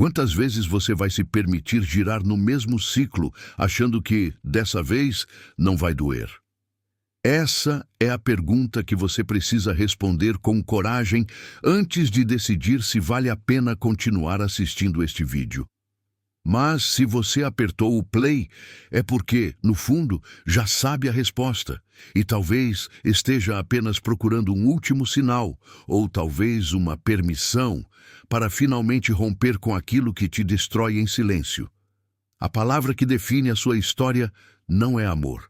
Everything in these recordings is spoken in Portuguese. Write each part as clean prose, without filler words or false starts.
Quantas vezes você vai se permitir girar no mesmo ciclo, achando que, dessa vez, não vai doer? Essa é a pergunta que você precisa responder com coragem antes de decidir se vale a pena continuar assistindo este vídeo. Mas se você apertou o play, é porque, no fundo, já sabe a resposta. E talvez esteja apenas procurando um último sinal, ou talvez uma permissão, para finalmente romper com aquilo que te destrói em silêncio. A palavra que define a sua história não é amor.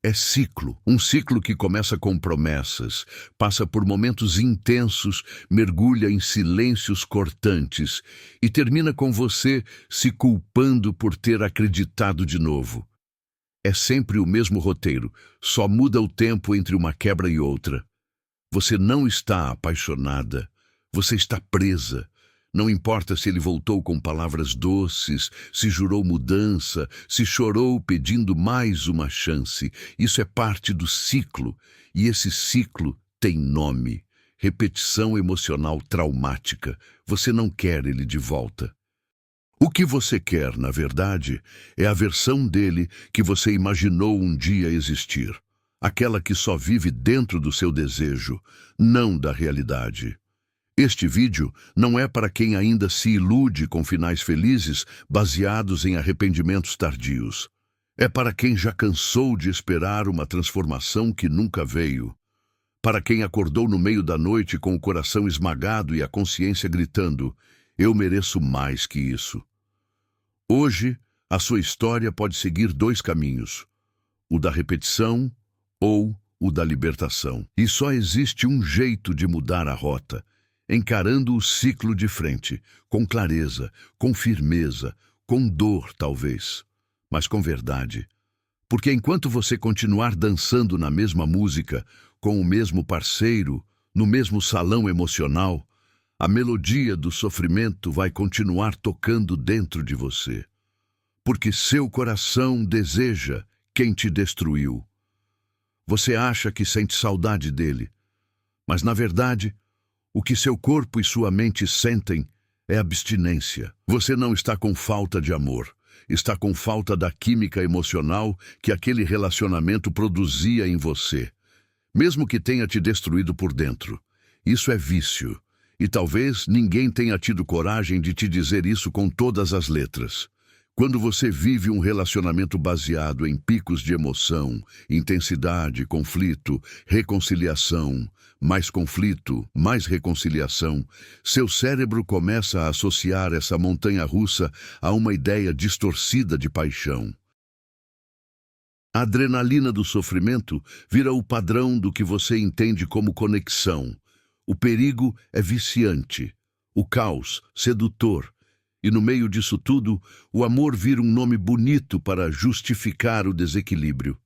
É ciclo, um ciclo que começa com promessas, passa por momentos intensos, mergulha em silêncios cortantes e termina com você se culpando por ter acreditado de novo. É sempre o mesmo roteiro, só muda o tempo entre uma quebra e outra. Você não está apaixonada, você está presa. Não importa se ele voltou com palavras doces, se jurou mudança, se chorou pedindo mais uma chance. Isso é parte do ciclo, e esse ciclo tem nome. Repetição emocional traumática. Você não quer ele de volta. O que você quer, na verdade, é a versão dele que você imaginou um dia existir. Aquela que só vive dentro do seu desejo, não da realidade. Este vídeo não é para quem ainda se ilude com finais felizes baseados em arrependimentos tardios. É para quem já cansou de esperar uma transformação que nunca veio. Para quem acordou no meio da noite com o coração esmagado e a consciência gritando: eu mereço mais que isso. Hoje, a sua história pode seguir dois caminhos: o da repetição ou o da libertação. E só existe um jeito de mudar a rota: encarando o ciclo de frente, com clareza, com firmeza, com dor, talvez, mas com verdade. Porque enquanto você continuar dançando na mesma música, com o mesmo parceiro, no mesmo salão emocional, a melodia do sofrimento vai continuar tocando dentro de você. Porque seu coração deseja quem te destruiu. Você acha que sente saudade dele, mas na verdade, o que seu corpo e sua mente sentem é abstinência. Você não está com falta de amor, está com falta da química emocional que aquele relacionamento produzia em você, mesmo que tenha te destruído por dentro. Isso é vício, e talvez ninguém tenha tido coragem de te dizer isso com todas as letras. Quando você vive um relacionamento baseado em picos de emoção, intensidade, conflito, reconciliação, mais conflito, mais reconciliação, seu cérebro começa a associar essa montanha-russa a uma ideia distorcida de paixão. A adrenalina do sofrimento vira o padrão do que você entende como conexão. O perigo é viciante, o caos sedutor. E no meio disso tudo, o amor vira um nome bonito para justificar o desequilíbrio.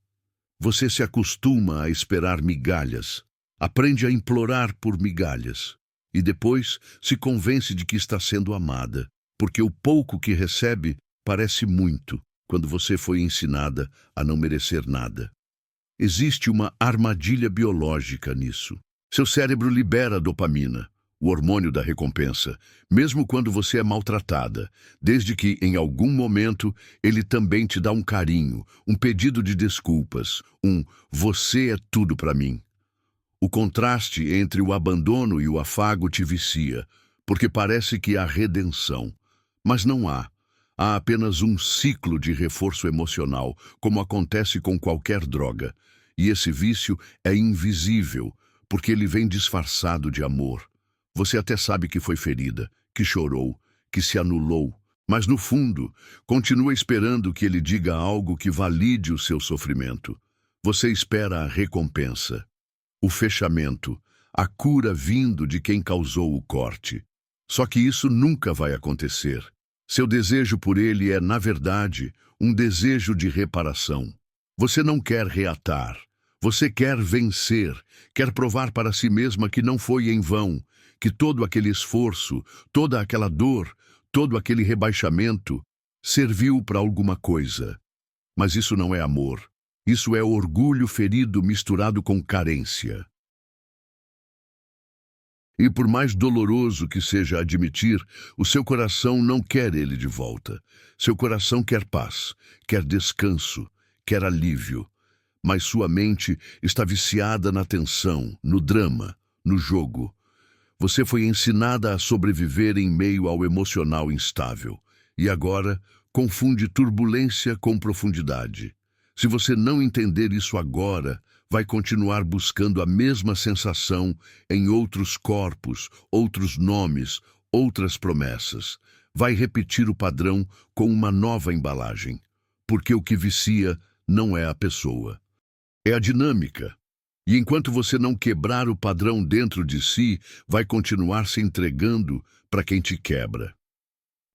Você se acostuma a esperar migalhas, aprende a implorar por migalhas, e depois se convence de que está sendo amada, porque o pouco que recebe parece muito quando você foi ensinada a não merecer nada. Existe uma armadilha biológica nisso. Seu cérebro libera dopamina, o hormônio da recompensa, mesmo quando você é maltratada, desde que, em algum momento, ele também te dá um carinho, um pedido de desculpas, "você é tudo para mim". O contraste entre o abandono e o afago te vicia, porque parece que há redenção. Mas não há. Há apenas um ciclo de reforço emocional, como acontece com qualquer droga. E esse vício é invisível, porque ele vem disfarçado de amor. Você até sabe que foi ferida, que chorou, que se anulou, mas no fundo, continua esperando que ele diga algo que valide o seu sofrimento. Você espera a recompensa, o fechamento, a cura vindo de quem causou o corte. Só que isso nunca vai acontecer. Seu desejo por ele é, na verdade, um desejo de reparação. Você não quer reatar. Você quer vencer, quer provar para si mesma que não foi em vão, que todo aquele esforço, toda aquela dor, todo aquele rebaixamento serviu para alguma coisa. Mas isso não é amor. Isso é orgulho ferido misturado com carência. E por mais doloroso que seja admitir, o seu coração não quer ele de volta. Seu coração quer paz, quer descanso, quer alívio. Mas sua mente está viciada na tensão, no drama, no jogo. Você foi ensinada a sobreviver em meio ao emocional instável. E agora confunde turbulência com profundidade. Se você não entender isso agora, vai continuar buscando a mesma sensação em outros corpos, outros nomes, outras promessas. Vai repetir o padrão com uma nova embalagem. Porque o que vicia não é a pessoa. É a dinâmica. E enquanto você não quebrar o padrão dentro de si, vai continuar se entregando para quem te quebra.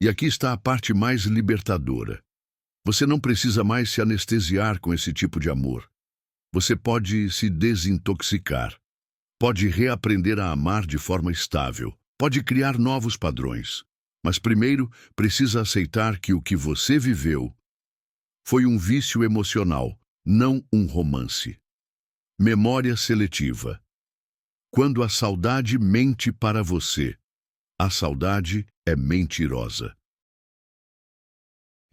E aqui está a parte mais libertadora. Você não precisa mais se anestesiar com esse tipo de amor. Você pode se desintoxicar. Pode reaprender a amar de forma estável. Pode criar novos padrões. Mas primeiro precisa aceitar que o que você viveu foi um vício emocional, não um romance. Memória seletiva. Quando a saudade mente para você, a saudade é mentirosa.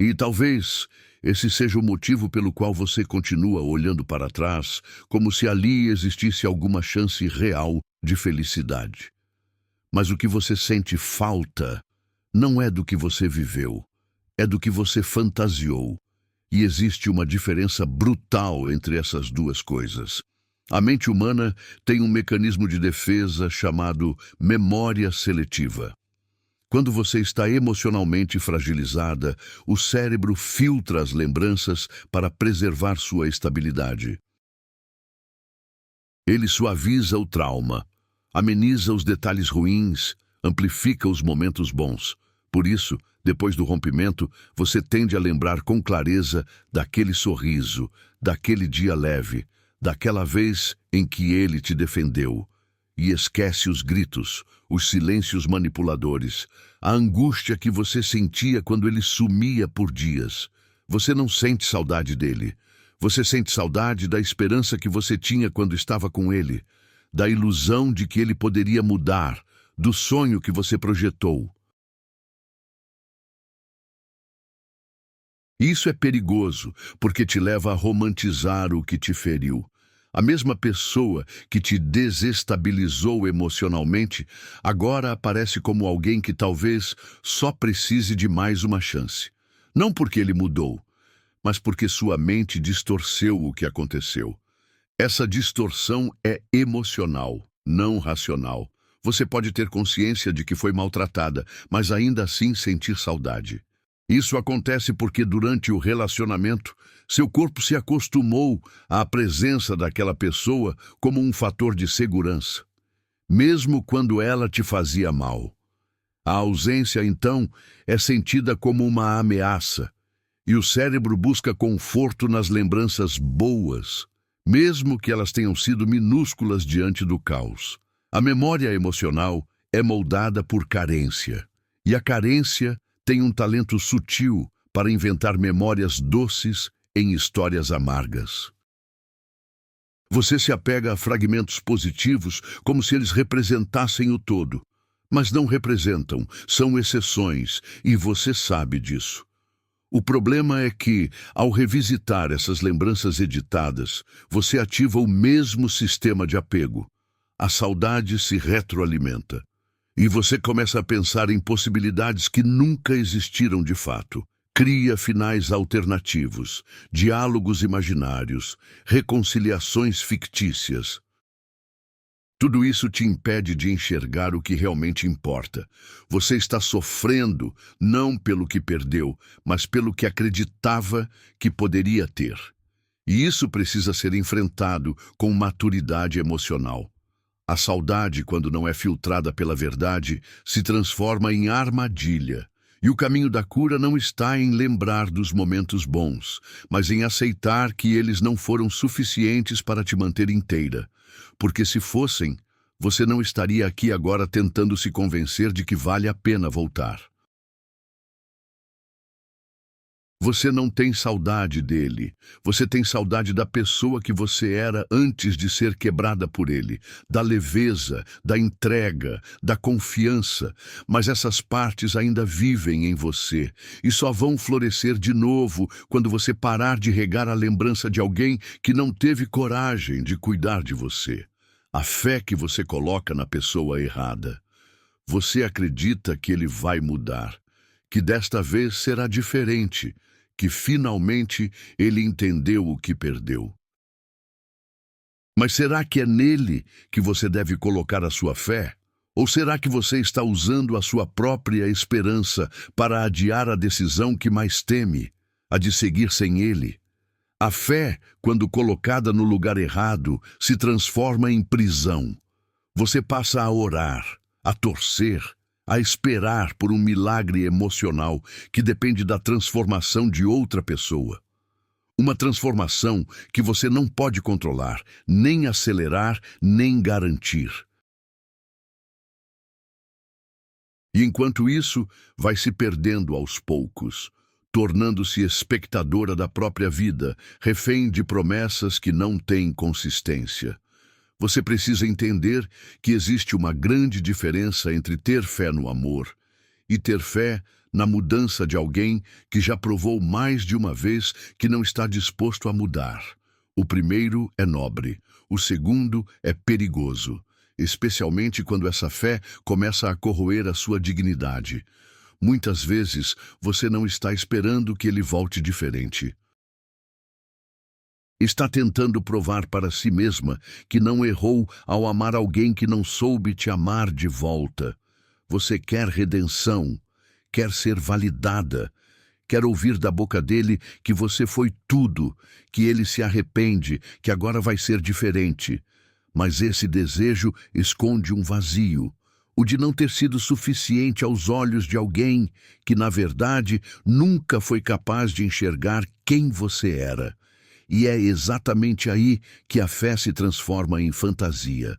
E talvez esse seja o motivo pelo qual você continua olhando para trás, como se ali existisse alguma chance real de felicidade. Mas o que você sente falta não é do que você viveu, é do que você fantasiou. E existe uma diferença brutal entre essas duas coisas. A mente humana tem um mecanismo de defesa chamado memória seletiva. Quando você está emocionalmente fragilizada, o cérebro filtra as lembranças para preservar sua estabilidade. Ele suaviza o trauma, ameniza os detalhes ruins, amplifica os momentos bons. Por isso, depois do rompimento, você tende a lembrar com clareza daquele sorriso, daquele dia leve, daquela vez em que ele te defendeu. E esquece os gritos, os silêncios manipuladores, a angústia que você sentia quando ele sumia por dias. Você não sente saudade dele. Você sente saudade da esperança que você tinha quando estava com ele, da ilusão de que ele poderia mudar, do sonho que você projetou. Isso é perigoso, porque te leva a romantizar o que te feriu. A mesma pessoa que te desestabilizou emocionalmente, agora aparece como alguém que talvez só precise de mais uma chance. Não porque ele mudou, mas porque sua mente distorceu o que aconteceu. Essa distorção é emocional, não racional. Você pode ter consciência de que foi maltratada, mas ainda assim sentir saudade. Isso acontece porque durante o relacionamento, seu corpo se acostumou à presença daquela pessoa como um fator de segurança, mesmo quando ela te fazia mal. A ausência, então, é sentida como uma ameaça, e o cérebro busca conforto nas lembranças boas, mesmo que elas tenham sido minúsculas diante do caos. A memória emocional é moldada por carência, e a carência tem um talento sutil para inventar memórias doces em histórias amargas. Você se apega a fragmentos positivos como se eles representassem o todo, mas não representam, são exceções, e você sabe disso. O problema é que, ao revisitar essas lembranças editadas, você ativa o mesmo sistema de apego. A saudade se retroalimenta. E você começa a pensar em possibilidades que nunca existiram de fato. Cria finais alternativos, diálogos imaginários, reconciliações fictícias. Tudo isso te impede de enxergar o que realmente importa. Você está sofrendo não pelo que perdeu, mas pelo que acreditava que poderia ter. E isso precisa ser enfrentado com maturidade emocional. A saudade, quando não é filtrada pela verdade, se transforma em armadilha. E o caminho da cura não está em lembrar dos momentos bons, mas em aceitar que eles não foram suficientes para te manter inteira. Porque se fossem, você não estaria aqui agora tentando se convencer de que vale a pena voltar. Você não tem saudade dele. Você tem saudade da pessoa que você era antes de ser quebrada por ele, da leveza, da entrega, da confiança. Mas essas partes ainda vivem em você e só vão florescer de novo quando você parar de regar a lembrança de alguém que não teve coragem de cuidar de você. A fé que você coloca na pessoa errada. Você acredita que ele vai mudar, que desta vez será diferente, que finalmente ele entendeu o que perdeu. Mas será que é nele que você deve colocar a sua fé? Ou será que você está usando a sua própria esperança para adiar a decisão que mais teme, a de seguir sem ele? A fé, quando colocada no lugar errado, se transforma em prisão. Você passa a orar, a torcer, a esperar por um milagre emocional que depende da transformação de outra pessoa. Uma transformação que você não pode controlar, nem acelerar, nem garantir. E enquanto isso, vai se perdendo aos poucos, tornando-se espectadora da própria vida, refém de promessas que não têm consistência. Você precisa entender que existe uma grande diferença entre ter fé no amor e ter fé na mudança de alguém que já provou mais de uma vez que não está disposto a mudar. O primeiro é nobre, o segundo é perigoso, especialmente quando essa fé começa a corroer a sua dignidade. Muitas vezes você não está esperando que ele volte diferente. Está tentando provar para si mesma que não errou ao amar alguém que não soube te amar de volta. Você quer redenção, quer ser validada, quer ouvir da boca dele que você foi tudo, que ele se arrepende, que agora vai ser diferente. Mas esse desejo esconde um vazio, o de não ter sido suficiente aos olhos de alguém que, na verdade, nunca foi capaz de enxergar quem você era. E é exatamente aí que a fé se transforma em fantasia.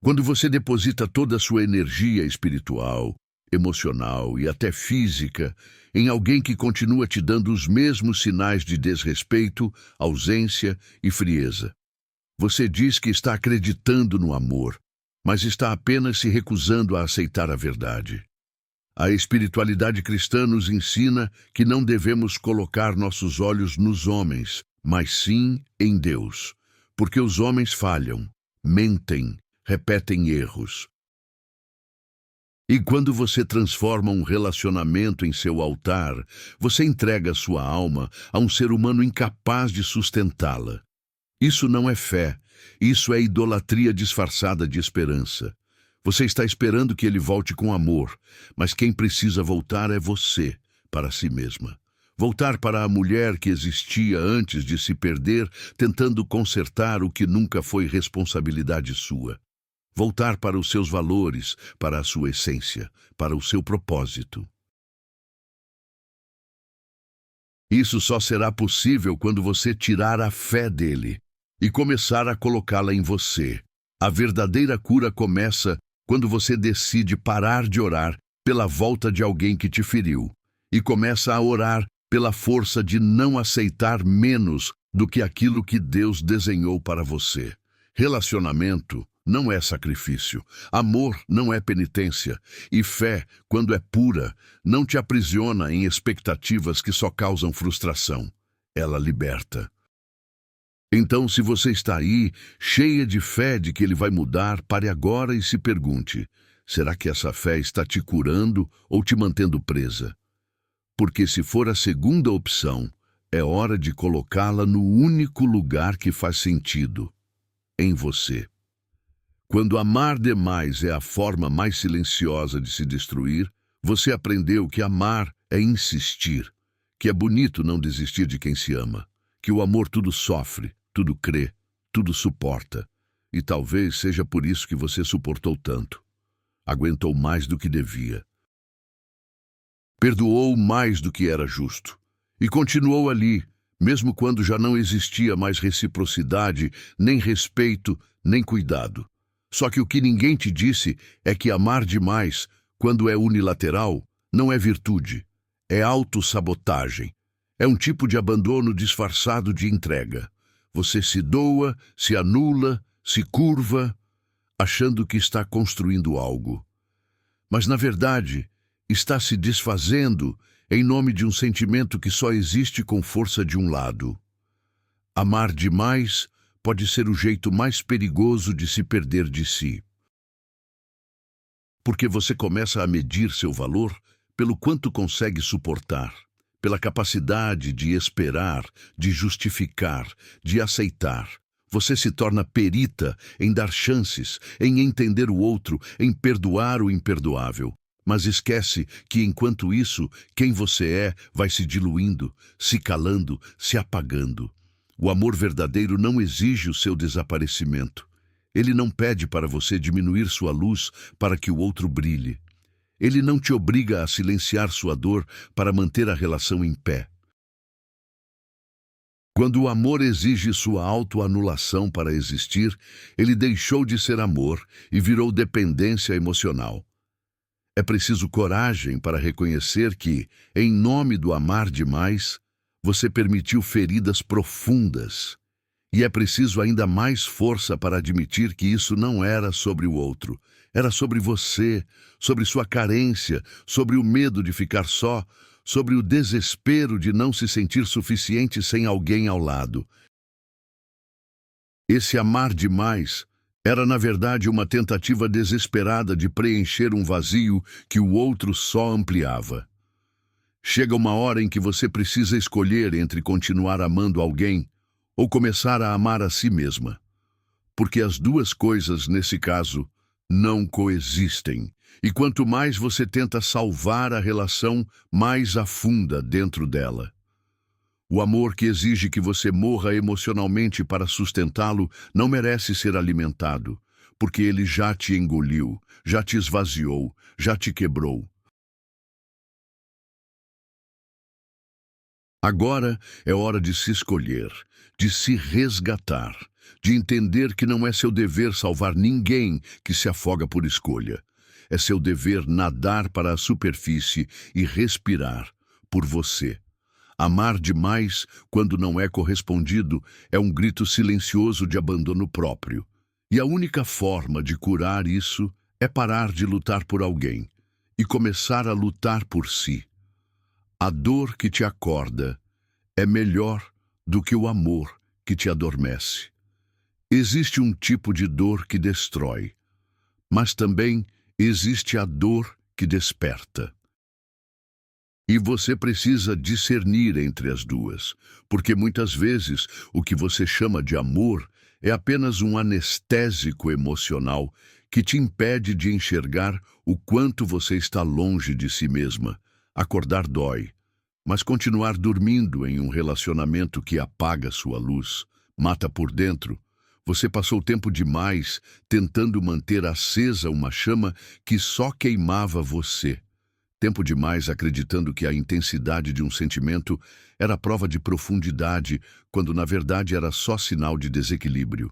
Quando você deposita toda a sua energia espiritual, emocional e até física em alguém que continua te dando os mesmos sinais de desrespeito, ausência e frieza. Você diz que está acreditando no amor, mas está apenas se recusando a aceitar a verdade. A espiritualidade cristã nos ensina que não devemos colocar nossos olhos nos homens, mas sim em Deus, porque os homens falham, mentem, repetem erros. E quando você transforma um relacionamento em seu altar, você entrega sua alma a um ser humano incapaz de sustentá-la. Isso não é fé, isso é idolatria disfarçada de esperança. Você está esperando que ele volte com amor, mas quem precisa voltar é você, para si mesma. Voltar para a mulher que existia antes de se perder, tentando consertar o que nunca foi responsabilidade sua. Voltar para os seus valores, para a sua essência, para o seu propósito. Isso só será possível quando você tirar a fé dele e começar a colocá-la em você. A verdadeira cura começa quando você decide parar de orar pela volta de alguém que te feriu e começa a orar pela força de não aceitar menos do que aquilo que Deus desenhou para você. Relacionamento não é sacrifício, amor não é penitência, e fé, quando é pura, não te aprisiona em expectativas que só causam frustração. Ela liberta. Então, se você está aí, cheia de fé de que ele vai mudar, pare agora e se pergunte: será que essa fé está te curando ou te mantendo presa? Porque se for a segunda opção, é hora de colocá-la no único lugar que faz sentido: em você. Quando amar demais é a forma mais silenciosa de se destruir, você aprendeu que amar é insistir, que é bonito não desistir de quem se ama, que o amor tudo sofre, tudo crê, tudo suporta. E talvez seja por isso que você suportou tanto. Aguentou mais do que devia. Perdoou mais do que era justo. E continuou ali, mesmo quando já não existia mais reciprocidade, nem respeito, nem cuidado. Só que o que ninguém te disse é que amar demais, quando é unilateral, Não é virtude, é autossabotagem. É um tipo de abandono disfarçado de entrega. Você se doa, se anula, se curva, achando que está construindo algo. Mas, na verdade, está se desfazendo em nome de um sentimento que só existe com força de um lado. Amar demais pode ser o jeito mais perigoso de se perder de si. Porque você começa a medir seu valor pelo quanto consegue suportar, pela capacidade de esperar, de justificar, de aceitar. Você se torna perita em dar chances, em entender o outro, em perdoar o imperdoável. Mas esquece que, enquanto isso, quem você é vai se diluindo, se calando, se apagando. O amor verdadeiro não exige o seu desaparecimento. Ele não pede para você diminuir sua luz para que o outro brilhe. Ele não te obriga a silenciar sua dor para manter a relação em pé. Quando o amor exige sua autoanulação para existir, ele deixou de ser amor e virou dependência emocional. É preciso coragem para reconhecer que, em nome do amar demais, você permitiu feridas profundas. E é preciso ainda mais força para admitir que isso não era sobre o outro. Era sobre você, sobre sua carência, sobre o medo de ficar só, sobre o desespero de não se sentir suficiente sem alguém ao lado. Esse amar demais era, na verdade, uma tentativa desesperada de preencher um vazio que o outro só ampliava. Chega uma hora em que você precisa escolher entre continuar amando alguém ou começar a amar a si mesma. Porque as duas coisas, nesse caso, não coexistem. E quanto mais você tenta salvar a relação, mais afunda dentro dela. O amor que exige que você morra emocionalmente para sustentá-lo não merece ser alimentado, porque ele já te engoliu, já te esvaziou, já te quebrou. Agora é hora de se escolher, de se resgatar, de entender que não é seu dever salvar ninguém que se afoga por escolha. É seu dever nadar para a superfície e respirar por você. Amar demais, quando não é correspondido, é um grito silencioso de abandono próprio. E a única forma de curar isso é parar de lutar por alguém e começar a lutar por si. A dor que te acorda é melhor do que o amor que te adormece. Existe um tipo de dor que destrói, mas também existe a dor que desperta. E você precisa discernir entre as duas, porque muitas vezes o que você chama de amor é apenas um anestésico emocional que te impede de enxergar o quanto você está longe de si mesma. Acordar dói, mas continuar dormindo em um relacionamento que apaga sua luz, mata por dentro. Você passou tempo demais tentando manter acesa uma chama que só queimava você. Tempo demais acreditando que a intensidade de um sentimento era prova de profundidade, quando na verdade era só sinal de desequilíbrio.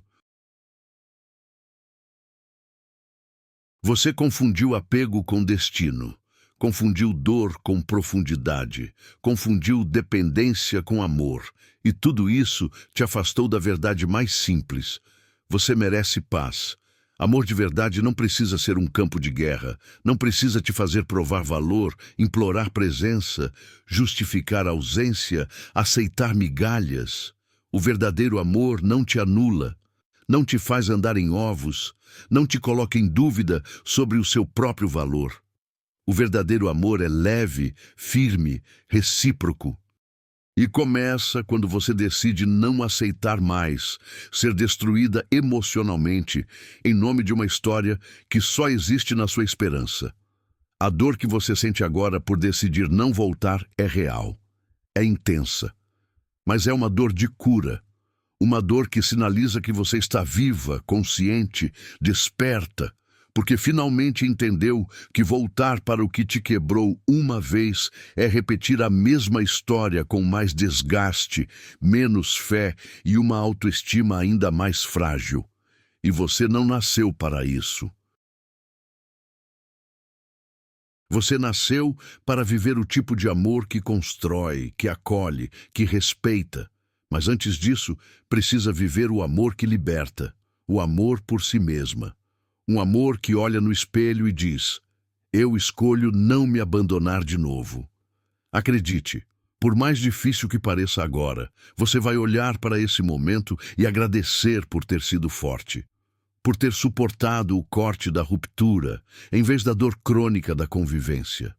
Você confundiu apego com destino, confundiu dor com profundidade, confundiu dependência com amor, e tudo isso te afastou da verdade mais simples. Você merece paz. Amor de verdade não precisa ser um campo de guerra, não precisa te fazer provar valor, implorar presença, justificar ausência, aceitar migalhas. O verdadeiro amor não te anula, não te faz andar em ovos, não te coloca em dúvida sobre o seu próprio valor. O verdadeiro amor é leve, firme, recíproco. E começa quando você decide não aceitar mais ser destruída emocionalmente em nome de uma história que só existe na sua esperança. A dor que você sente agora por decidir não voltar é real, é intensa, mas é uma dor de cura. Uma dor que sinaliza que você está viva, consciente, desperta, porque finalmente entendeu que voltar para o que te quebrou uma vez é repetir a mesma história com mais desgaste, menos fé e uma autoestima ainda mais frágil. E você não nasceu para isso. Você nasceu para viver o tipo de amor que constrói, que acolhe, que respeita. Mas antes disso, precisa viver o amor que liberta, o amor por si mesma. Um amor que olha no espelho e diz: eu escolho não me abandonar de novo. Acredite, por mais difícil que pareça agora, você vai olhar para esse momento e agradecer por ter sido forte, por ter suportado o corte da ruptura, em vez da dor crônica da convivência.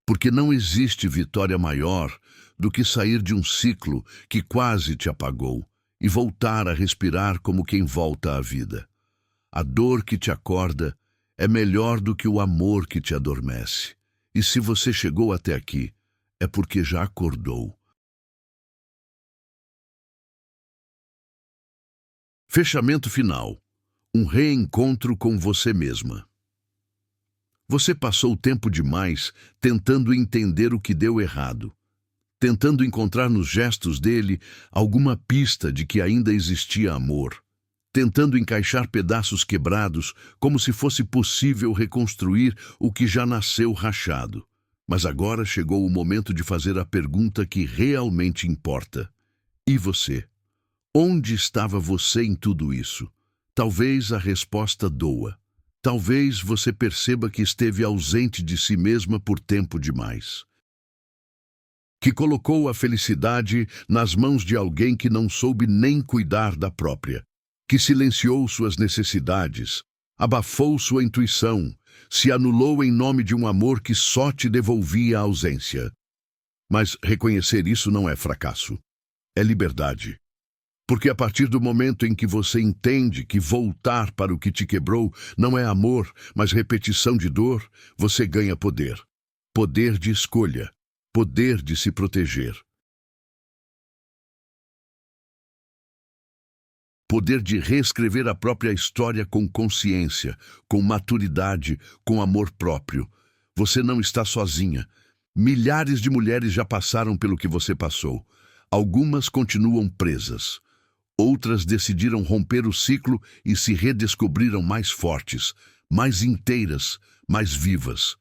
Porque não existe vitória maior do que sair de um ciclo que quase te apagou e voltar a respirar como quem volta à vida. A dor que te acorda é melhor do que o amor que te adormece. E se você chegou até aqui, é porque já acordou. Fechamento final. Um reencontro com você mesma. Você passou tempo demais tentando entender o que deu errado, tentando encontrar nos gestos dele alguma pista de que ainda existia amor, tentando encaixar pedaços quebrados como se fosse possível reconstruir o que já nasceu rachado. Mas agora chegou o momento de fazer a pergunta que realmente importa. E você? Onde estava você em tudo isso? Talvez a resposta doa. Talvez você perceba que esteve ausente de si mesma por tempo demais. Que colocou a felicidade nas mãos de alguém que não soube nem cuidar da própria. Que silenciou suas necessidades, abafou sua intuição, se anulou em nome de um amor que só te devolvia a ausência. Mas reconhecer isso não é fracasso, é liberdade. Porque a partir do momento em que você entende que voltar para o que te quebrou não é amor, mas repetição de dor, você ganha poder. Poder de escolha, poder de se proteger. Poder de reescrever a própria história com consciência, com maturidade, com amor próprio. Você não está sozinha. Milhares de mulheres já passaram pelo que você passou. Algumas continuam presas. Outras decidiram romper o ciclo e se redescobriram mais fortes, mais inteiras, mais vivas.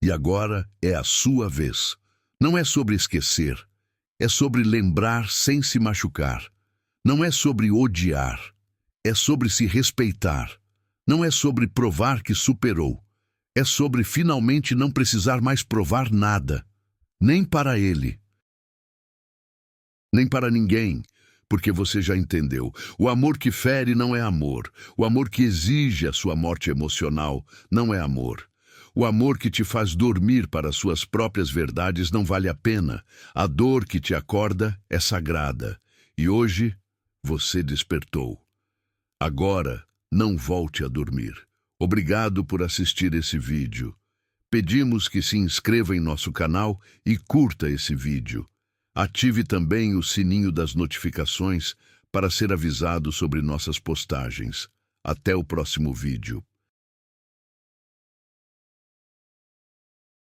E agora é a sua vez. Não é sobre esquecer, é sobre lembrar sem se machucar. Não é sobre odiar, é sobre se respeitar. Não é sobre provar que superou. É sobre finalmente não precisar mais provar nada. Nem para ele. Nem para ninguém. Porque você já entendeu. O amor que fere não é amor. O amor que exige a sua morte emocional não é amor. O amor que te faz dormir para suas próprias verdades não vale a pena. A dor que te acorda é sagrada. E hoje você despertou. Agora, não volte a dormir. Obrigado por assistir esse vídeo. Pedimos que se inscreva em nosso canal e curta esse vídeo. Ative também o sininho das notificações para ser avisado sobre nossas postagens. Até o próximo vídeo.